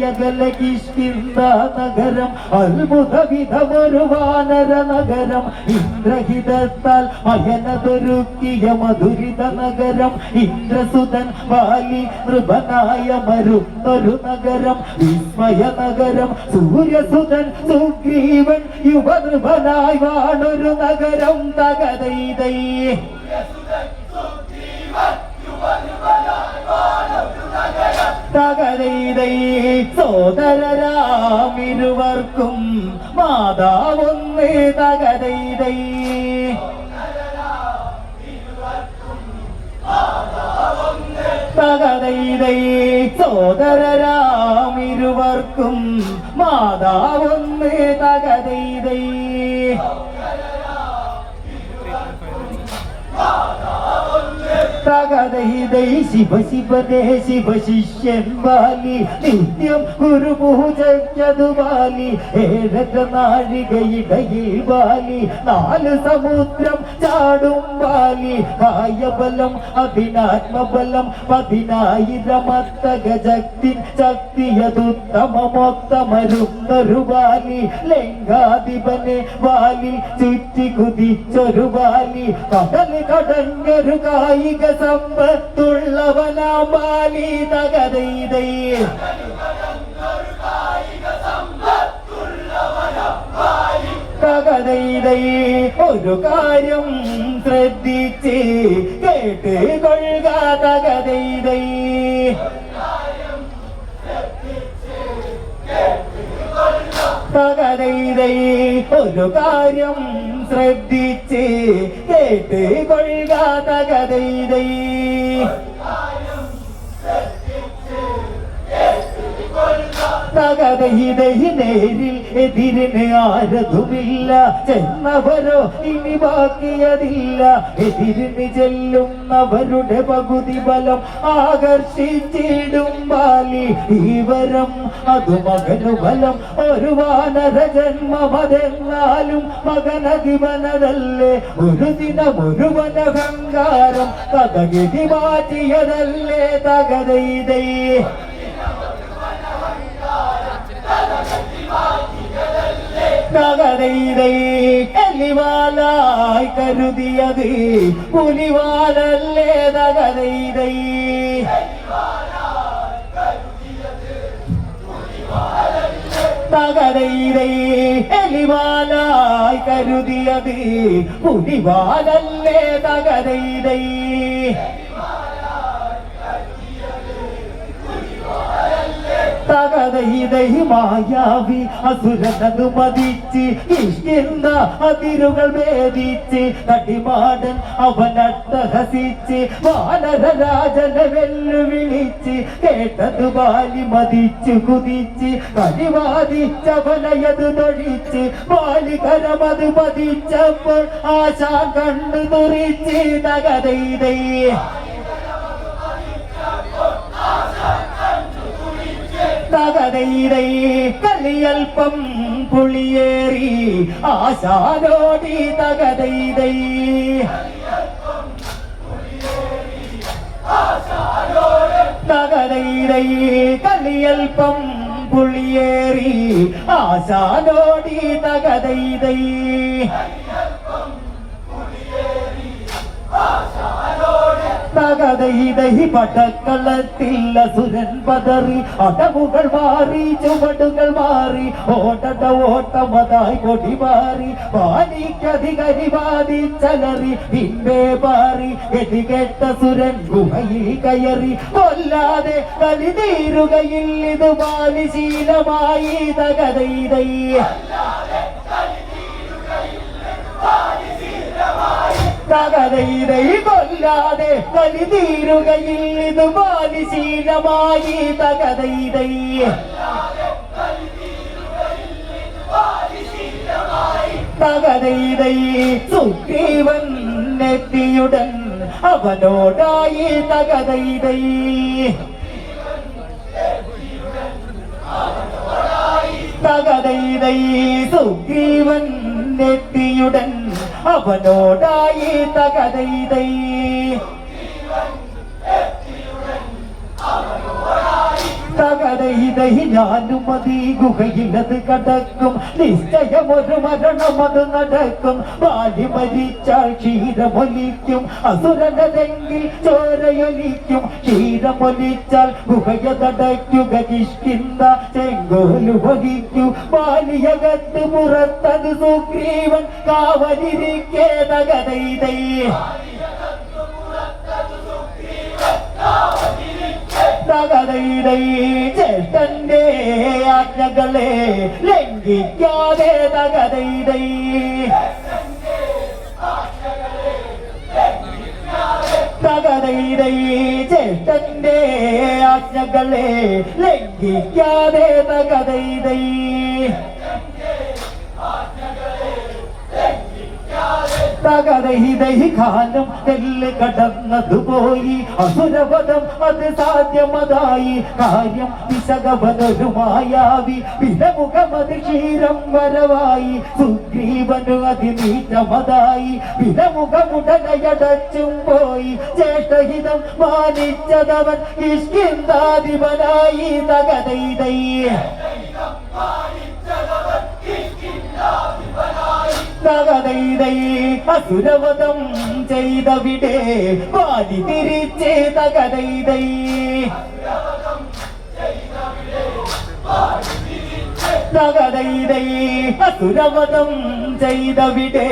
മായകല കിഷ്കിന്ദ നഗരം അത്ഭുതവിധമൊരു വാനര നഗരം ഇന്ദ്രഹിതത്താൽ അയനതൊരുക്കിയ മധുരിത നഗരം ഇന്ദ്രസുതൻ വാലി നൃപനായ മരുന്നൊരു നഗരം വിസ്മയ നഗരം സൂര്യസുതൻ സുഗ്രീവൻ യുവനൃപനായി വാണൊരു നഗരം തകതൈതൈ തകതൈതൈ സോദരരാമിരുവർക്കും മാതാവൊന്നേ തകതൈതൈ തകതൈതൈ സോദരരാമിരുവർക്കും മാതാവൊന്നേ തകതൈതൈ തകതൈതൈ ശിവ ശിവദേ ശിവ ശിഷ്യൻ ബാലി നിത്യം ഗുരുപൂജയ്ക്കതു ബാലി ഏഴര നാഴികയിടയിൽ ബാലി 4 സമുദ്രം ചാടും ബാലി കായബലം അഭിനാത്മബലം 10,000 മത്തഗജക്തി ശക്തിയതുത്തമമൊത്തമരുന്നൊരു ബാലി ലങ്കാധിപനെ ബാലി ചുറ്റി കുതിച്ചൊരു ബാലി കടൽ കടഞ്ഞൊരു കായിക സമ്പത്തുള്ളവനാം ബാലി തകതൈതൈ തകതൈതൈ ഒരു കാര്യം ശ്രദ്ധിച്ച് കേട്ട് കൊള്ളുക തകതൈതൈ തകതൈതൈ ഒരു കാര്യം ശ്രദ്ധിച്ച് കേട്ട് കൊള്ളുക തകതൈതൈ തകതൈതൈ നേരിൽ എതിരിന് ആരതുമില്ല ചെന്നവരോ ഇനി ബാക്കിയതില്ല എതിരിന് ചെല്ലുന്നവരുടെ പകുതി ബലം ആകർഷിച്ചിടും ബാലി ഈ വരം അതു മകനു ബലം ഒരു വാനര ജന്മമതെന്നാലും മകനധിപനതല്ലേ ഒരു ദിനം ഒരു വനഹങ്കാരം കഥകിതി മാറ്റിയതല്ലേ തകതൈതൈ തകതൈതൈ എലിവാലായി കരുതിയത് പുലിവാലല്ലേ തകതൈതൈ തകതൈതൈ എലിവാലായി കരുതിയത് പുലിവാലല്ലേ തകതൈതൈ തകതൈതൈ മായാവി അസുരനതു മതിച്ച് കിഷ്കിന്ദ അതിരുകൾ ഭേദിച്ച് കടിമാടൻ അവനട്ടഹസിച്ച് വാനരരാജനെ വെല്ലുവിളിച്ച് കേട്ടതു ബാലി മതിച്ചു കുതിച്ച് കരിവാദിച്ചവനയതു തൊഴിച്ച് ബാലികരമത് പതിച്ചപ്പോൾ ആശാ കണ്ണു തുറിച്ച് തകതൈതൈ തകതൈതൈ കളിയൽപ്പം പുളിയേറി ആശാനോടി തകതൈതൈ തകതൈതൈ കളിയൽപ്പം പുളിയേറി ആശാനോടി തകതൈതൈ തകതൈതൈ പടക്കളത്തിൽ അസുരൻ പതറി അടവുകൾ മാറി ചുവടുകൾ മാറി ഓടട ഓട്ടമതായി കൊടി മാറി വാലിക്കധികരി വാദിച്ചലറി പിൻപേ മാറി എതികെട്ട സുരൻ ഗുഹയിൽ കയറി കൊല്ലാതെ കളിതീരുകയിൽ ഇത് ബാലിശീലമായി തകതൈതൈ തകതൈതൈ കൊല്ലാതെ കളിതീരുകയിൽ ഇത് ബാലിശീലമായി തകതൈതൈ തകതൈതൈ സുഗ്രീവൻ എത്തിയുടൻ അവനോടായി തകതൈതൈ തകതൈതൈ സുഗ്രീവൻ എത്തിയുടൻ അവനോടായി തകതൈതൈ തകതൈതൈ ഞാനും മതി ഗുഹയിലത് കടക്കും നിശ്ചയമൊരു മരണമത് നടക്കും ബാലി മരിച്ചാൽ ക്ഷീരമൊലിക്കും അസുരനെങ്കിൽ ചോരയൊലിക്കും ക്ഷീരമൊലിച്ചാൽ ഗുഹയതടയ്ക്കുക കിഷ്കിന്ത ചെങ്കോലു വഹിക്കൂ ബാലിയകത്ത് പുറത്തത് സുഗ്രീവൻ കാവലിരിക്കേ തകതൈതൈ തകതൈതൈ ചേട്ടന്റെ ആജ്ഞകളെ ലംഘിക്കാതെ തകതൈതൈ തകതൈതൈ ചേട്ടന്റെ ആജ്ഞകളെ ലംഘിക്കാതെ തകതൈതൈ തകതൈതൈ കാലം തെല്ല് കടന്നതുപോയി അസുരവധം അത് സാധ്യമതായി കാര്യം വിശകവനൊരു മായാവി വിലമുഖമത് ക്ഷീരം വരവായി സുഗ്രീവനു അതിനീറ്റമതായി വിലമുഖമുടനയടച്ചും പോയി ചേഷ്ടഹിതം മാനിച്ചതവൻ കിഷ്കിന്ധാധിപനായി തകതൈതൈ തകതൈതൈ അസുരവധം ചെയ്തവിടെ വാലി തിരിച്ചേ തകതൈതൈ തകതൈതൈ അസുരവധം ചെയ്തവിടെ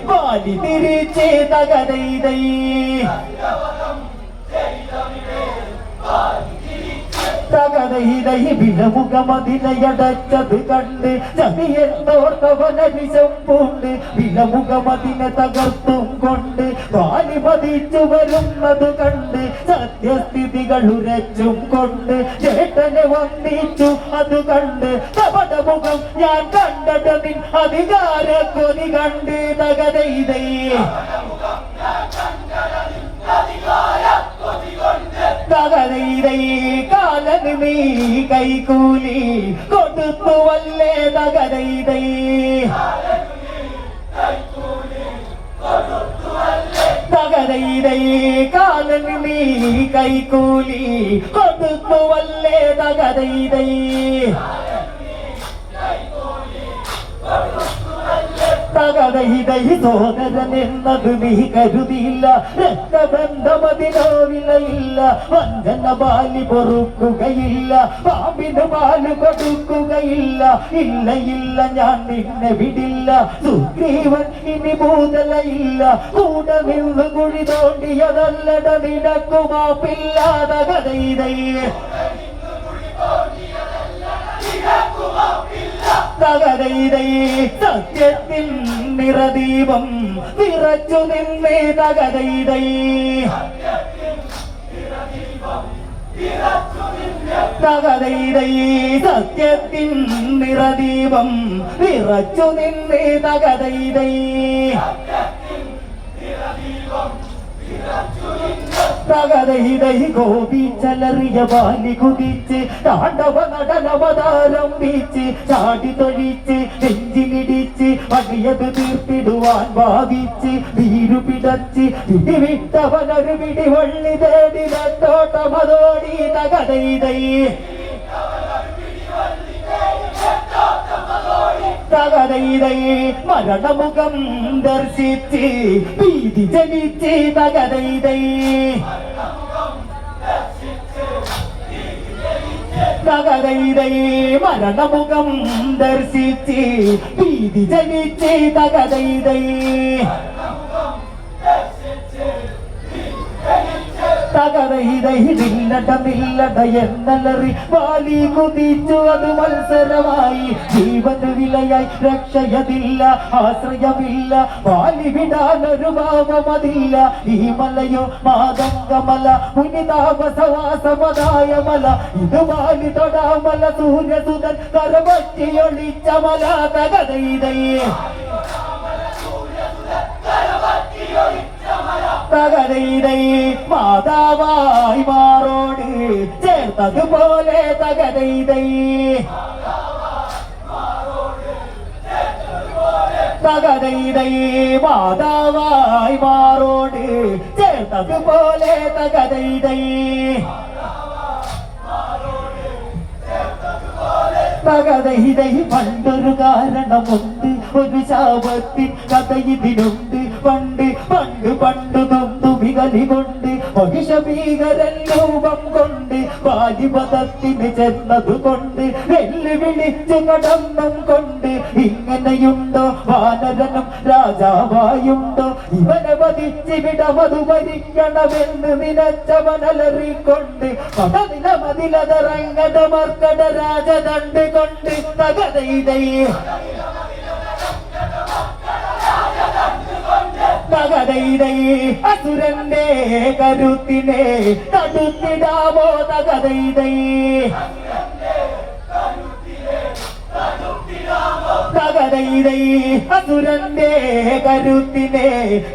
വാലി തിരിച്ചേ തകതൈതൈ തകതൈതൈ വിലമുഖമതിനയടച്ചത് കണ്ട് ചതിയെന്നോർത്തവനരിശം പൂണ്ട് വിലമുഖമതിനെ തകർത്തും കൊണ്ട് വാലി പതിച്ചു വരുന്നത് കണ്ട് സത്യസ്ഥിതികൾ ഉരച്ചും കൊണ്ട് ചേട്ടനെ വന്ദിച്ചു അത് കണ്ട് കപടമുഖം ഞാൻ കണ്ടതിൻ അധികാര കൊതി കണ്ട് തകതൈതൈ തകതൈതൈ കാലന് നീ കൈകൂലി കൊടുത്തുവല്ലേ തകതൈതൈ തകതൈതൈ കാലന് നീ കൈകൂലി കൊടുത്തുവല്ലേ തകതൈതൈ തകതൈതൈ സോദരനെന്നത് നീ കരുതിയില്ല രക്തബന്ധമതിനോ വിലയില്ല വഞ്ചന ബാലി പൊറുക്കുകയില്ല പാമ്പിന് പാല് കൊടുക്കുകയില്ല ഇല്ല ഇല്ല ഞാൻ നിന്നെ വിടില്ല സുഗ്രീവൻ ഇനി ഭൂതലയില്ല കൂടെ നിന്ന് കുഴി തോണ്ടിയതല്ലട നിനക്കുമാപ്പില്ല തകതൈതൈ തകതൈതൈ സത്യത്തിൻ നിറദീപം വിറച്ചു നിന്നേ തകതൈതൈ തകതൈതൈ സത്യത്തിൻ നിറദീപം വിറച്ചു നിന്നേ തകതൈതൈ തകതൈതൈ കോപിച്ചലറിയ ബാലി കുതിച്ച് താണ്ഡവ നടനവതാരംഭിച്ച് ചാടി തൊഴിച്ച് നെഞ്ചിലിടിച്ച് പണിയത് തീർത്തിടുവാൻ ഭാവിച്ച് വീരു പിടച്ച് പിടിവിട്ടവനൊരു പിടിവള്ളി തേടി നട്ടോട്ടമതോടി തകതൈതൈ തകതൈതൈ മരണമുഖം ദർശിച്ച് ഭീതി ജനിച്ച് തകതൈതൈ തകതൈതൈ മരണമുഖം ദർശിച്ച് ഭീതി ജനിച്ച് തകതൈതൈ തകതൈതൈ നില്ലട നില്ലട എന്നലറി വാലി കുതിച്ചു അത് മത്സരമായി ജീവന് വിലയായി രക്ഷയതില്ല ആശ്രയമില്ല വാലി വിടാനൊരു ഭാവമതില്ല ഈ മലയോ മാതംഗമല മുനിതാപസവാസമതായ മല ഇത് വാലി തൊടാമല സൂര്യസുതൻ കരപറ്റിയൊളിച്ച മല തകതൈതൈ തകതൈതൈ മാതാവായി മാറോട് ചേർത്തതുപോലെ തകതൈതൈ തകതൈതൈ മാതാവായി മാറോട് ചേർത്തതുപോലെ തകതൈതൈ തകതൈതൈ പണ്ടൊരു കാരണമുണ്ട്, ഒരു ശാപത്തിൻ കഥ ഇതിനുണ്ട്. പണ്ട് പണ്ട് പണ്ട് നൊന്തുമികലി കൊണ്ട് മഹിഷഭീകരൻ രൂപം കൊണ്ട് വാലിപദത്തിന് ചെന്നതുകൊണ്ട് വെല്ലുവിളിച്ചു കടന്നും കൊണ്ട് ഇങ്ങനെയുണ്ടോ വാനരനും രാജാവായുണ്ടോ? ഇവനെ വധിച്ചിവിടമതു ഭരിക്കണമെന്ന് നിലച്ചവനലറിക്കൊണ്ട് പടനില മതിലതറങ്ങട മർക്കട രാജദണ്ഡ് കൊണ്ട് തകതൈതൈ തകതൈതൈ അസുരന്റെ കരുത്തിനെ തടുത്തിടാമോ? തകതൈതൈ തകതൈതൈ അസുരന്റെ കരുത്തിനെ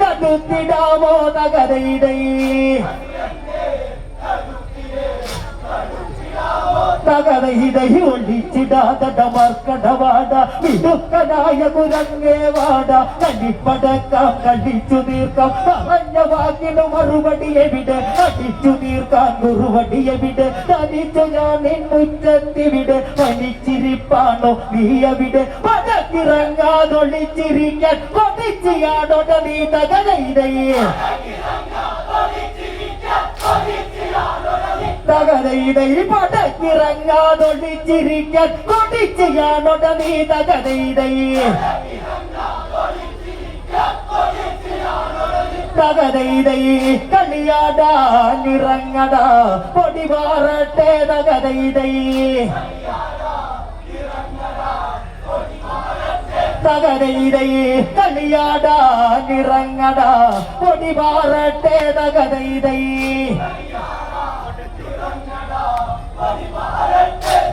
തടുത്തിടാമോ? തകതൈതൈ തകതൈതൈ ഒളിച്ചിടാതടമർക്കടവാട വിടുക്കനായ കുരങ്ങേവാട കലിപ്പടക്കാം കളിച്ചു തീർക്കാം പറഞ്ഞ വാക്കിന് മറുപടി എവിടെ? അടിച്ചു തീർക്കാൻ കുറുവടി എവിടെ? തനിച്ചു ഞാൻ മുറ്റത്തിവിടെ വലിച്ചിരിപ്പാണോ നീ എവിടെ? പടക്കിറങ്ങാതൊളിച്ചിരിക്കാൻ കൊതിച്ചിയാടോട നീ തകതൈതൈ തകതൈതൈ പടക്കിറങ്ങാതൊളിച്ചിരിക്കാൻ കൊതിച്ചിയാടോട നീ തകതൈതൈ തകതൈതൈ കളിയാടാനിറങ്ങട പൊടിപാറട്ടെ തകതൈതൈ തകതൈതൈ കളിയാടാനിറങ്ങട പൊടിപാറട്ടെ തകതൈതൈ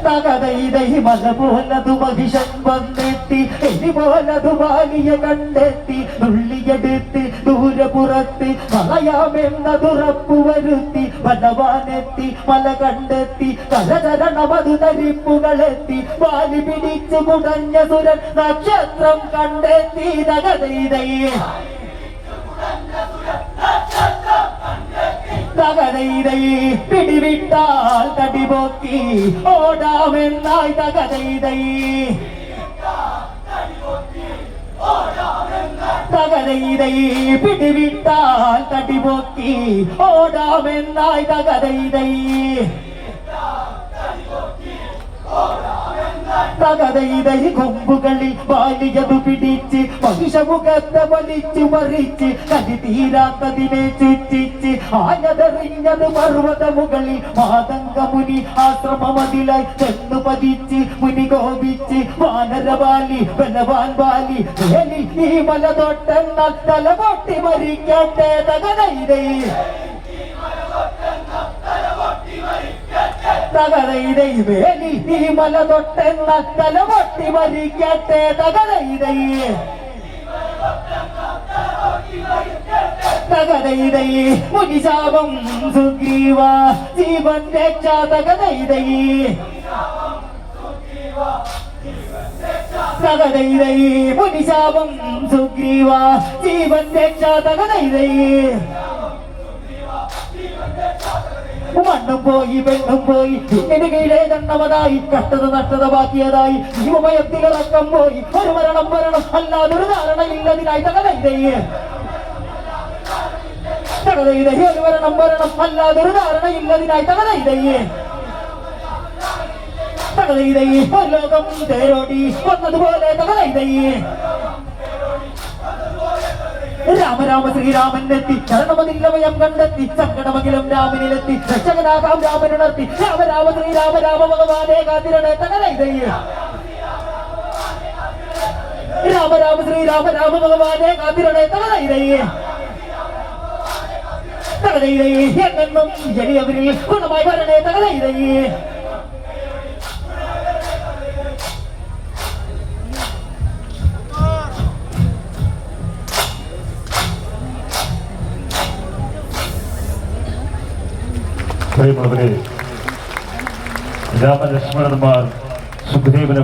തകതൈതൈ മല പോലതു മഹിഷൻ വന്നെത്തി എലി പോലതു വാലിയ കണ്ടെത്തി നുള്ളിയെടുത്ത് ദൂരപുറത്ത് കളയാമെന്നതുറപ്പു വരുത്തി വനവാനെത്തി മല കണ്ടെത്തി കലചരണമതു തരിപ്പുകളെത്തി വാലി പിടിച്ചു കുടഞ്ഞ സുരൻ നക്ഷത്രം കണ്ടെത്തി തകതൈതൈ തകതൈതൈ പിടിവിട്ടാൽ തടിപോക്കി ഓടാമെന്നായി തകതൈതൈ തകതൈതൈ പിടിവിട്ടാൽ തടിപോക്കി ഓടാമെന്നായി തകതൈതൈ തകതൈതൈ കൊമ്പുകളിൽ വാലിയതു പിടിച്ച് മഹിഷമുഖത്തെ വലിച്ചു മറിച്ച് കലി തീരാത്തതിനെ ചുറ്റിച്ച് ആഞ്ഞതെറിഞ്ഞത് പർവ്വത മുകളിൽ മാതംഗമുനി ആശ്രമമതിലായി ചെന്നു പതിച്ച് മുനി കോപിച്ച് വാനരവാലി ബലവാൻ വാലി വേലി ഈ മല തൊട്ടെന്നാൽ തല പൊട്ടി മരിക്കട്ടെ തകതൈതൈ തകതൈതൈ വേലി ഈ മല തൊട്ടെന്നാൽ തല പൊട്ടി മരിക്കട്ടെ തകതൈതൈ തകതൈതൈ മുനിശാപം സുഗ്രീവ ജീവൻ രക്ഷ തകതൈതൈ തകതൈതൈ മുനിശാപം സുഗ്രീവ ജീവൻ രക്ഷ തകതൈതൈ മണ്ണും പോയി പെണ്ണും പോയി ഇങ്ങനെ കീഴേ ദണ്ണവതായി കഷ്ടത നഷ്ടത ബാക്കിയതായി ജീവഭയത്തിലിറക്കം പോയി ഒരു മരണം അല്ലാതൊരു ധാരണയില്ലതിനായി തകതൈതൈ തകതൈതൈ ഒരു മരണം അല്ലാതൊരു ധാരണയില്ലതിനായി തകതൈതൈ തകതൈതൈ ഒരു ലോകം തേരോടി വന്നതുപോലെ തകതൈതൈ രാമ രാമ ശ്രീരാമനെത്തി ശരണമതില്ലവയം കണ്ടെത്തി സങ്കടമകിലും രാമനിലെത്തി രക്ഷകനാകാം രാമനുണർത്തി രാമ രാമ ശ്രീരാമ രാമ ഭഗവാനെ കാത്തിരണേ തകതൈതൈ രാമ രാമ ശ്രീരാമ രാമ ഭഗവാനെ കാത്തിരണേ തകതൈതൈ തകതൈതൈ എന്നെന്നും എളിയവരിൽ ഗുണമായി വരണേ തകതൈതൈ രാമലക്ഷ്മണന്മാർ സുഗ്രീവനെ